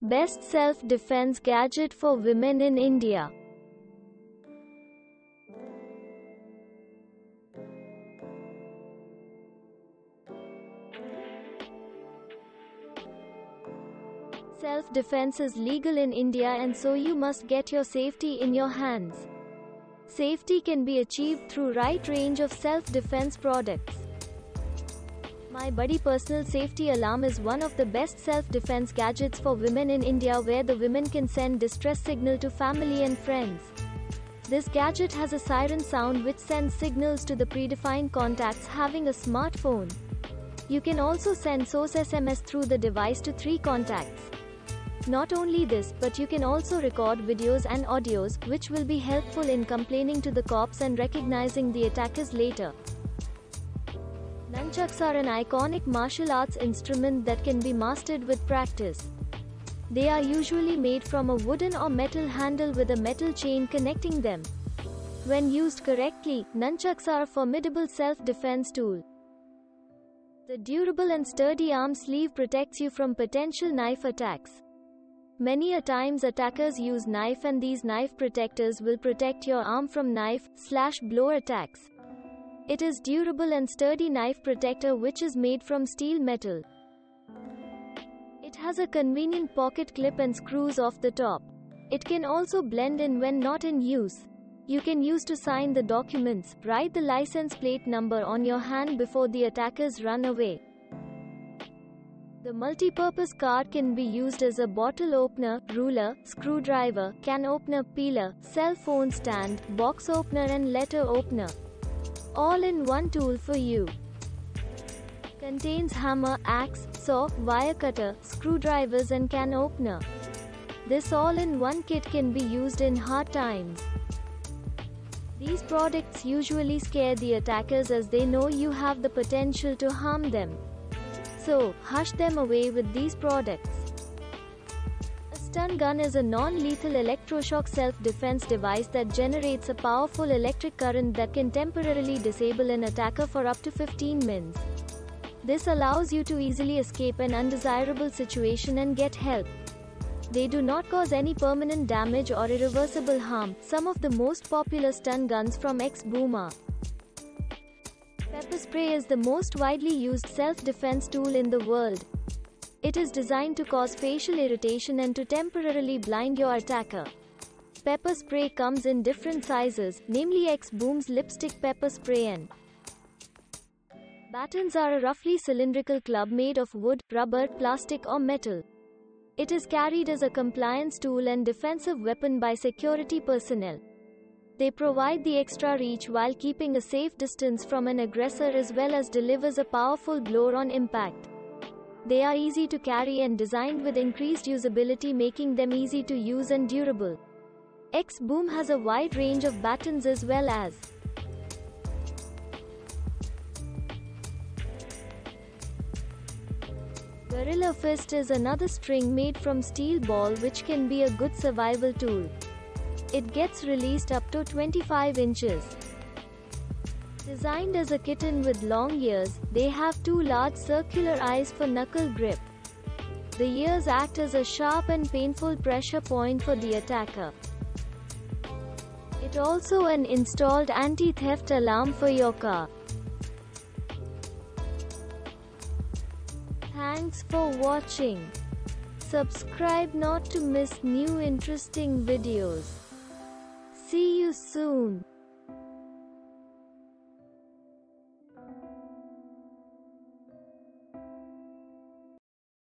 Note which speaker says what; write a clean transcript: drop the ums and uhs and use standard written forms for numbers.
Speaker 1: Best self-defense gadget for women in India. Self-defense is legal in India, and so you must get your safety in your hands. Safety can be achieved through right range of self-defense products. My Buddy Personal Safety Alarm is one of the best self-defense gadgets for women in India, where the women can send distress signal to family and friends. This gadget has a siren sound which sends signals to the predefined contacts having a smartphone. You can also send SOS SMS through the device to 3 contacts. Not only this, but you can also record videos and audios, which will be helpful in complaining to the cops and recognizing the attackers later. Nunchucks are an iconic martial arts instrument that can be mastered with practice. They are usually made from a wooden or metal handle with a metal chain connecting them. When used correctly, nunchucks are a formidable self-defense tool. The durable and sturdy arm sleeve protects you from potential knife attacks. Many a times attackers use knife, and these knife protectors will protect your arm from knife/blow attacks. It is durable and sturdy knife protector which is made from steel metal. It has a convenient pocket clip and screws off the top. It can also blend in when not in use. You can use to sign the documents, write the license plate number on your hand before the attackers run away. The multi-purpose card can be used as a bottle opener, ruler, screwdriver, can opener, peeler, cell phone stand, box opener and letter opener. All in one tool for you. Contains hammer, axe, saw, wire cutter, screwdrivers and can opener. This all-in-one kit can be used in hard times. These products usually scare the attackers as they know you have the potential to harm them. So, hush them away with these products. A stun gun is a non-lethal electroshock self-defense device that generates a powerful electric current that can temporarily disable an attacker for up to 15 minutes. This allows you to easily escape an undesirable situation and get help. They do not cause any permanent damage or irreversible harm. Some of the most popular stun guns from X-Boom are: Pepper spray is the most widely used self-defense tool in the world. It is designed to cause facial irritation and to temporarily blind your attacker. Pepper spray comes in different sizes, namely X-Boom's lipstick pepper spray and batons are a roughly cylindrical club made of wood, rubber, plastic or metal. It is carried as a compliance tool and defensive weapon by security personnel. They provide the extra reach while keeping a safe distance from an aggressor, as well as delivers a powerful blow on impact. They are easy to carry and designed with increased usability, making them easy to use and durable. X-Boom has a wide range of batons as well as Gorilla Fist is another string made from steel ball which can be a good survival tool. It gets released up to 25 inches. Designed as a kitten with long ears, they have 2 large circular eyes for knuckle grip. The ears act as a sharp and painful pressure point for the attacker. It also an installed anti-theft alarm for your car. Thanks for watching. Subscribe not to miss new interesting videos. See you soon.